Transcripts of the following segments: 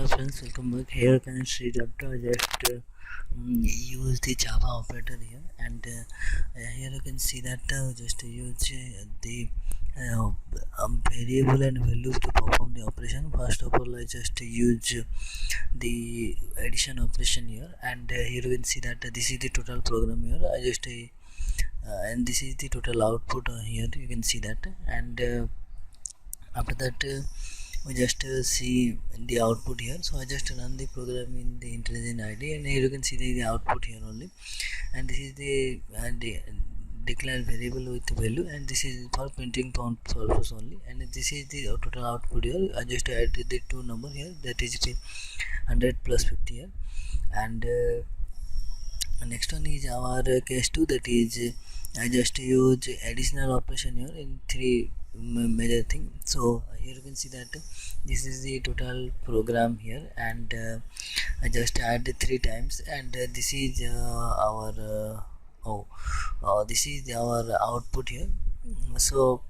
friends, welcome back. Here you can see that I just use the Java operator here, and here you can see that just use the variable and value to perform the operation. First of all, I just use the addition operation here, and here you can see that this is the total program here. I just and this is the total output here. You can see that, and after that. We just see the output here. So I just run the program in the IntelliJ IDE, and here you can see the output here only, and this is the declare variable with value, and this is for printing purpose only, and this is the total output here. I just added the two number here, that is 100 plus 50 here, and next one is our case 2, that is I just use additional operation here in three major thing. So here you can see that this is the total program here, and I just add three times, and this is our this is our output here. So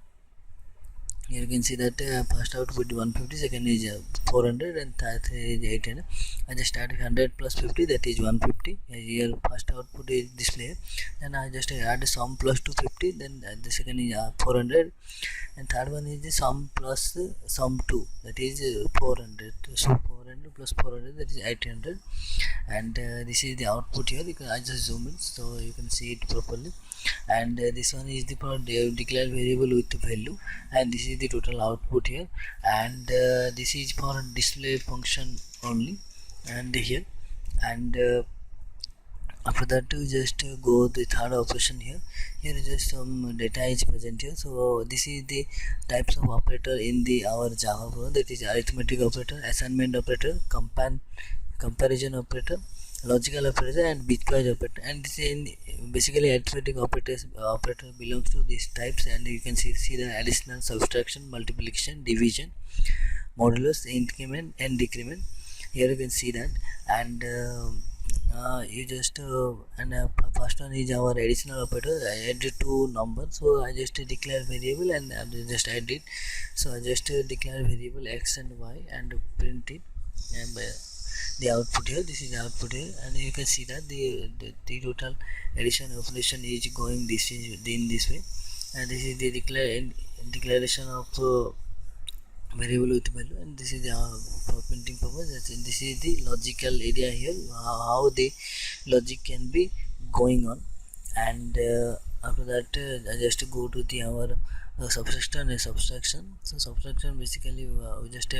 here you can see that first output 150, second is 400, and third is 800. I just add 100 plus 50, that is 150. Here first output is display, then I just add sum plus 250, then the second is 400, and third one is the sum plus sum 2, that is 400. So 400 plus 400, that is 800, and this is the output here. I just zoom in so you can see it properly, and this one is the declared variable with value, and this is the total output here, and this is for display function only, and here, and after that we just go the third operation here. Here is just some data is present here. So this is the types of operator in the our Java program, that is arithmetic operator, assignment operator, comparison operator, logical operator, and bitwise operator, and this is basically arithmetic operator belongs to these types, and you can see the addition, subtraction, multiplication, division, modulus, increment and decrement. Here you can see that, and you just and first one is our additional operator. I added two numbers, so I just declare variable and just add it. So I just declare variable x and y and print it, and the output here, this is the output here, and you can see that the total addition operation is going this in this way, and this is the declaration of variable with value, and this is the for printing purpose. This is the logical area here, how the logic can be going on, and after that I just go to the our subtraction and subtraction. So subtraction basically we just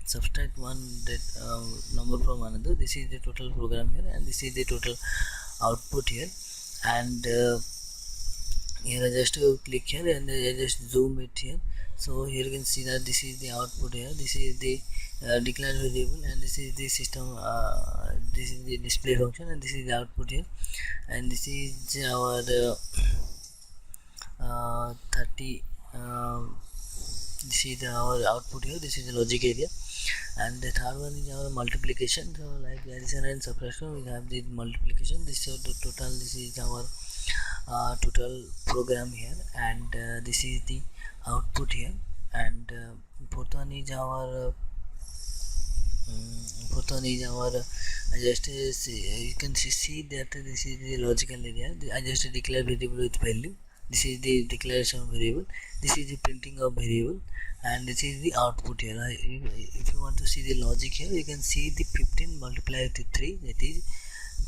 subtract one that number from another. This is the total program here, and this is the total output here, and here I just click here, and I just zoom it here. So here you can see that this is the output here, this is the declared variable, and this is the system, this is the display function, and this is the output here, and this is our 30 this is our output here, this is the logic area, and the third one is our multiplication. So like addition and subtraction, we have the multiplication. This is the total, this is our total program here, and this is the output here, and fourth one is our just you can see that this is the logical area. I just declare variable with value. This is the declaration of variable, this is the printing of variable, and this is the output here. If you want to see the logic here, you can see the 15 multiplied with 3, that is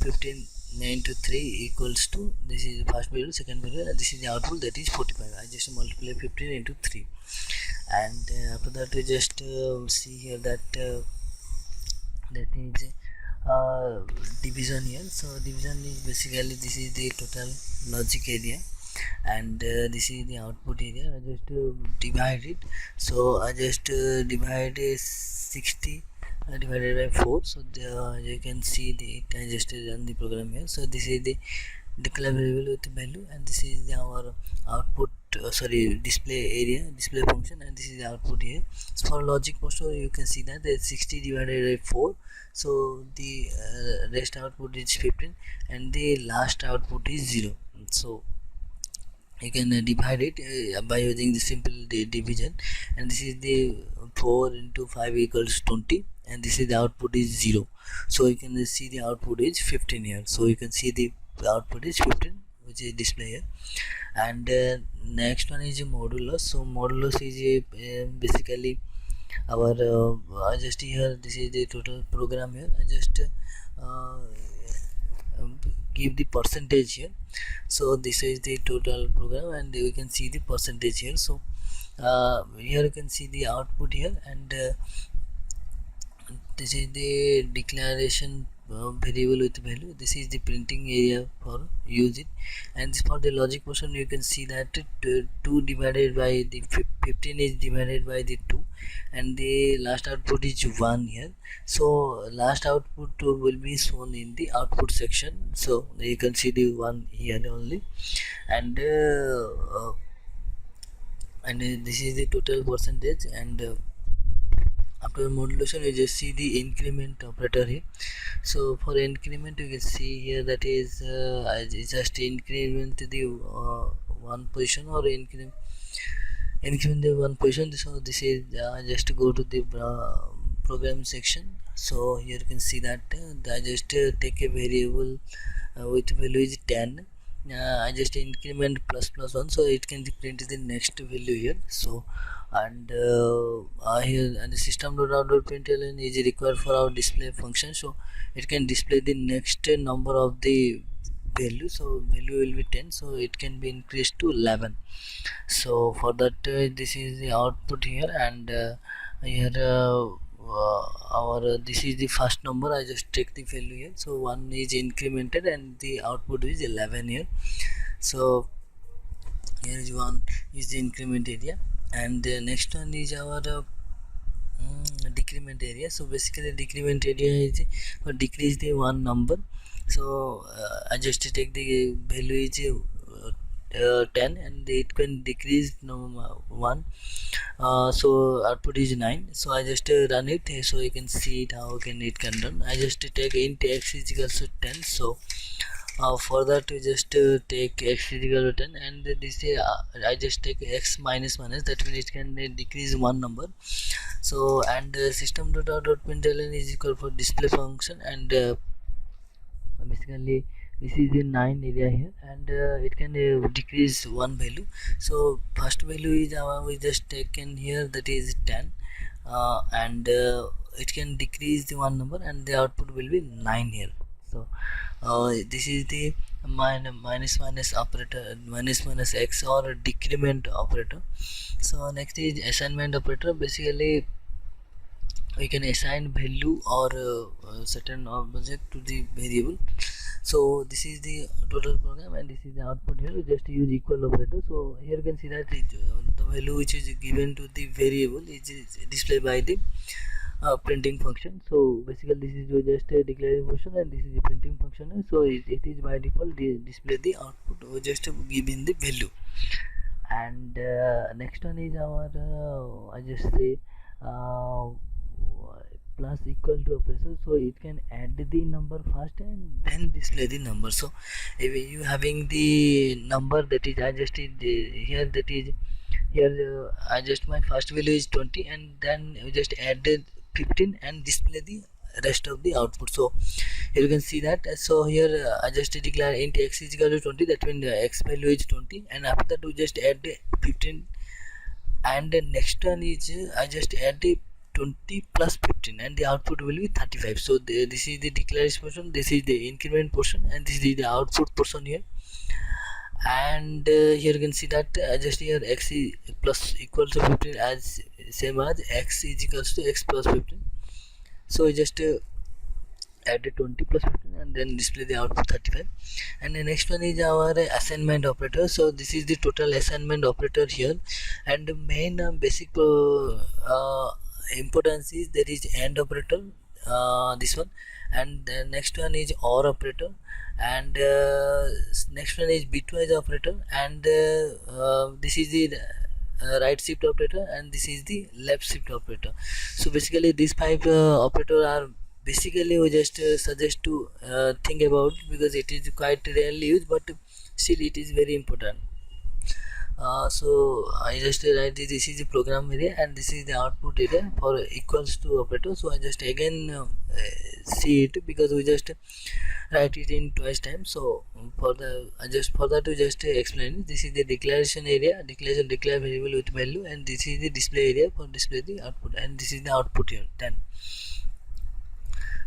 15 into 3 equals to, this is the first variable, second variable, and this is the output, that is 45. I just multiply 15 into 3, and after that we just see here that that is division here. So division is basically, this is the total logic area, and this is the output area. I just divide it. So I just divide 60 divided by 4, so you can see I just run the program here. So this is the declare variable with value, and this is our output, display area, display function, and this is the output here. So for logic poster, you can see that it's 60 divided by 4, so the rest output is 15, and the last output is 0. So you can divide it by using the simple division, and this is the 4 into 5 equals 20, and this is the output is 0. So you can see the output is 15 here. So you can see the output is 15, which is display here. And next one is a modulus. So modulus is a basically our I just here, this is the total program here. I just give the percentage here. So this is the total program, and we can see the percentage here. So here you can see the output here, and this is the declaration variable with value. This is the printing area for use it, and for the logic portion you can see that 2 divided by the 15 is divided by the 2, and the last output is 1 here. So last output will be shown in the output section. So you can see the 1 here only, and this is the total percentage. And after modulation we just see the increment operator here. So for increment you can see here that is just increment the one position, or increment the one position. So this is just go to the program section. So here you can see that I just take a variable with value is 10. I just increment plus 1, so it can print the next value here. So and here, and the system.out.println is required for our display function, so it can display the next number of the value. So value will be 10, so it can be increased to 11. So for that this is the output here, and here this is the first number. I just take the value here. So 1 is incremented and the output is 11 here. So here is 1 is the increment area, and the next one is our decrement area. So basically decrement area is for decrease the one number. So I just take the value is 10, and it can decrease 1. So output is 9. So I just run it, so you can see it how can it can run. I just take int x is equal to 10. So for that we just take x is equal to 10, and this I just take x minus, that means it can decrease one number. So and system.out.println is equal for display function, and basically this is the 9 area here, and it can decrease one value. So first value is we just taken here, that is 10, and it can decrease the one number, and the output will be 9 here. So this is the minus operator, minus x, or decrement operator. So next is assignment operator. Basically we can assign value or certain object to the variable. So this is the total program, and this is the output here. We just use equal operator. So here you can see that the value which is given to the variable is displayed by the printing function. So basically this is just a declaration function, and this is the printing function. So it is by default display the output, or just give in the value. And next one is our I just say plus equal to operator. So it can add the number first and then display the number. So if you having the number, that is I just here, that is here I just my first value is 20, and then you just added 15 and display the rest of the output. So here you can see that. So here I just declare int x is equal to 20, that means x value is 20, and after that we just add 15, and the next one is I just add 20 plus 15, and the output will be 35. So this is the declaration portion, this is the increment portion, and this is the output portion here. And here you can see that just here x is plus equal to 15 as same as x is equals to x plus 15. So we just add 20 plus 15 and then display the output 35. And the next one is our assignment operator. So this is the total assignment operator here, and the main basic importance is there is AND operator, this one, and the next one is OR operator, and next one is bitwise operator, and this is the right shift operator, and this is the left shift operator. So basically these 5 operators are basically we just suggest to think about, because it is quite rarely used, but still it is very important. So I just write this is the program area and this is the output area for equals to operator. So I just again see it because we just write it in twice time. So for the just for that to just explain it, this is the declaration area, declare variable with value, and this is the display area for display the output, and this is the output here. Then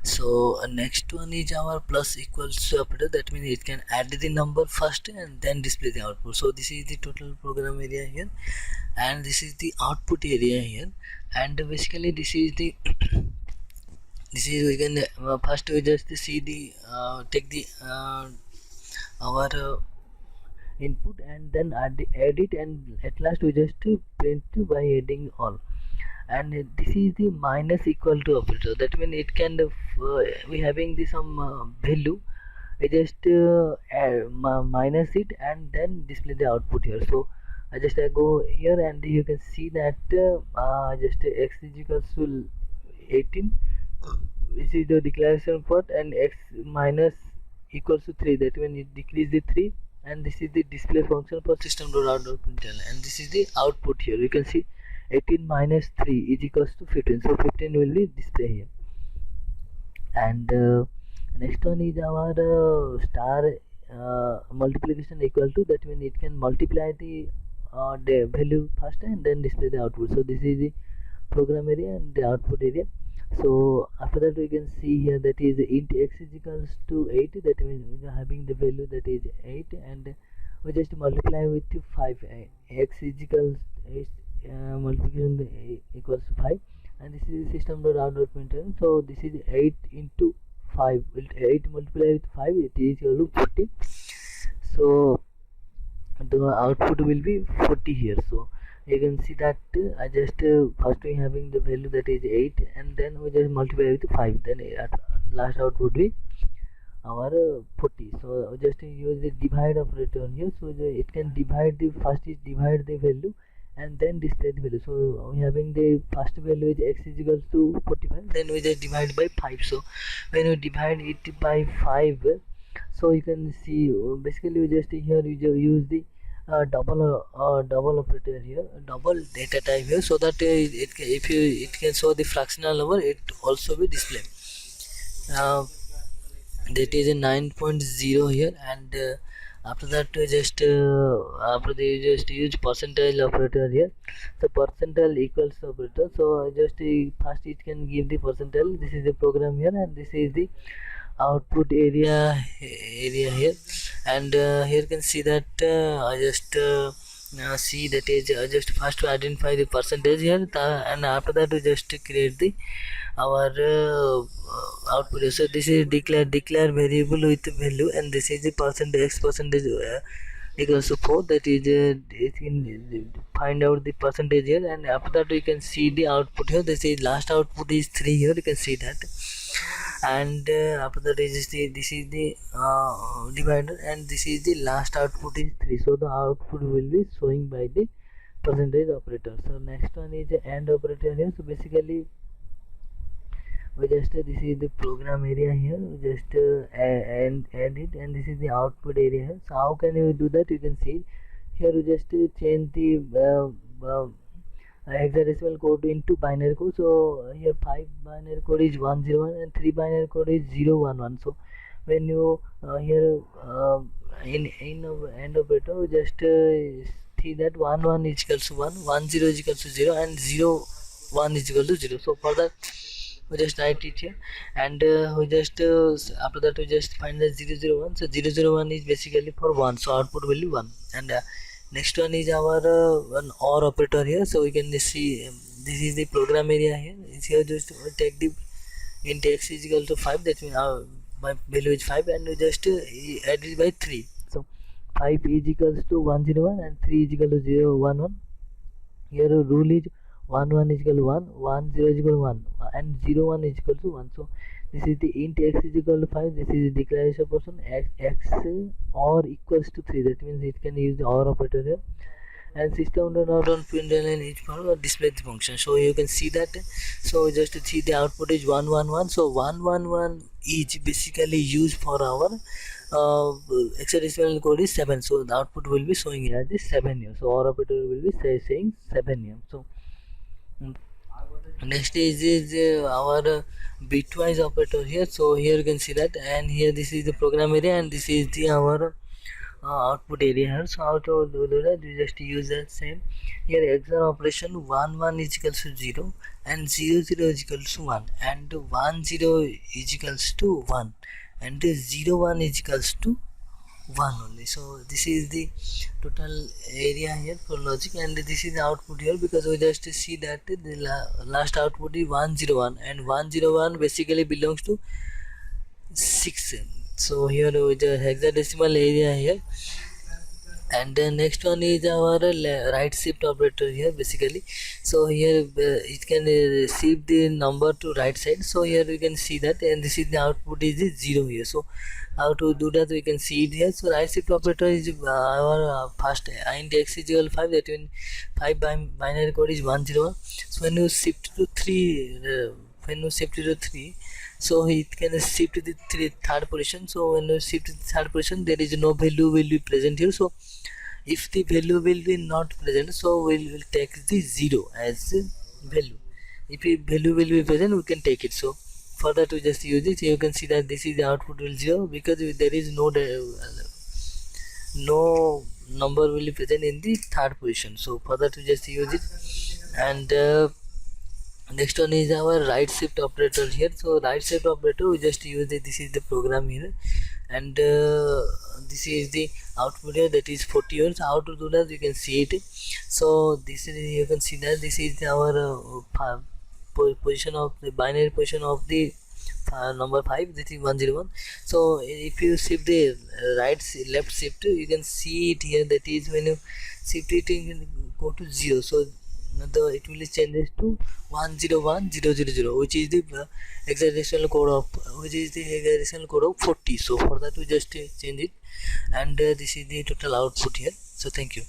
so next one is our plus equals to operator. That means it can add the number first and then display the output. So this is the total program area here, and this is the output area here, and basically this is the this is we can first we just see the take the our input and then add it, and at last we just print by adding all. And this is the minus equal to operator. That means it can we having the some value, I just minus it and then display the output here. So I just go here and you can see that just x is equals to 18, this is the declaration part, and x minus equals to 3, that means it decrease the 3, and this is the display function for system.out.println, and this is the output here. You can see 18 minus 3 is equals to 15, so 15 will be display here. And next one is our star multiplication equal to, that means it can multiply the value first and then display the output. So this is the program area and the output area. So after that we can see here that is int x is equals to 8, that means we are having the value that is 8, and we just multiply with 5. X is equals multiplication equals to 5, and this is the system.out.println. So this is 8 into 5, 8 multiplied with 5, it is equal to 40. So the output will be 40 here. So you can see that I just first we having the value that is 8, and then we just multiply with 5, then at last output be our 40. So we just use the divide operator here. So it can divide the first is divide the value and then display the value. So we having the first value is x is equals to 45, then we just divide by 5. So when we divide it by 5, so you can see basically we just here we use the double operator here, double data type here, so that it can show the fractional number, it also be display. That is a 9.0 here, and after that just after the just use percentage operator here. So percentile equals operator. So just first it can give the percentile. This is the program here, and this is the output area here, and here you can see that I just see that is just first to identify the percentage here, and after that we just create the our output. So this is declare variable with value, and this is the x percentage equals to 4, that is it can find out the percentage here, and after that you can see the output here. This is last output is 3 here, you can see that, and after that is this is the divider, and this is the last output is 3. So the output will be showing by the percentage operator. So next one is the AND operator here. So basically we just this is the program area here, we just add it, and this is the output area here. So how can you do that? You can see here you just change the hexadecimal code into binary code. So here 5 binary code is 101 and 3 binary code is 011. So when you here in AND operator, you just see that 11 is equals to 1, 10 is equals to 0, and 01 is equal to 0. So for that we just write it here, and we just after that we just find the 001. So 001 is basically for 1, so output will be 1. And next one is our one OR operator here. So we can see this is the program area here. It's here just take the int x is equal to 5, that means my value is 5, and we just add it by 3. So 5 is equals to 101 and 3 is equal to 011. Here rule is 1 is equal to 1, 0 is equal to 1, and 01 is equal to 1. So this is the int x is equal to 5, this is the declaration portion, x or equals to 3, that means it can use the OR operator here, and system.out.println each for display the function. So you can see that. So just to see the output is 111. So 111 is basically used for our hexadecimal code is 7, so the output will be showing as the 7 here. So OR operator will be saying 7 here. So next is our bitwise operator here. So here you can see that, and here this is the program area, and this is the our output area here. So how to do that? You just use that same here. XOR operation 1 1 is equals to 0, and 0 0 is equals to 1, and 1 0 is equals to 1, and 0 1 is equals to 1 only. So this is the total area here for logic, and this is the output here, because we just see that the last output is 101, and 101 basically belongs to 6. So here with the hexadecimal area here, and the next one is our right shift operator here basically. So here it can shift the number to right side. So here we can see that, and this is the output is 0 here. So how to do that, we can see it here. So right shift operator is our first int x is equal 5, that means 5 binary code is 101. So when you shift to 3, so it can shift to the third position. So when you shift to the third position, there is no value will be present here. So if the value will be not present, so we'll take the 0 as value. If the value will be present, we can take it. So for that we just use it. You can see that this is the output will 0, because there is no number will be present in the third position. So for that we just use it. And next one is our right shift operator here. So right shift operator, we just use it. This is the program here, and this is the output here, that is 40 here. So how to do that, you can see it. So this is, you can see that this is our position of the binary position of the number 5, this is 101. So if you shift the left shift, you can see it here, that is when you shift it, you can go to 0. So it will changes to 101000, which is the hexadecimal code of 40. So for that we just change it, and this is the total output here. So thank you.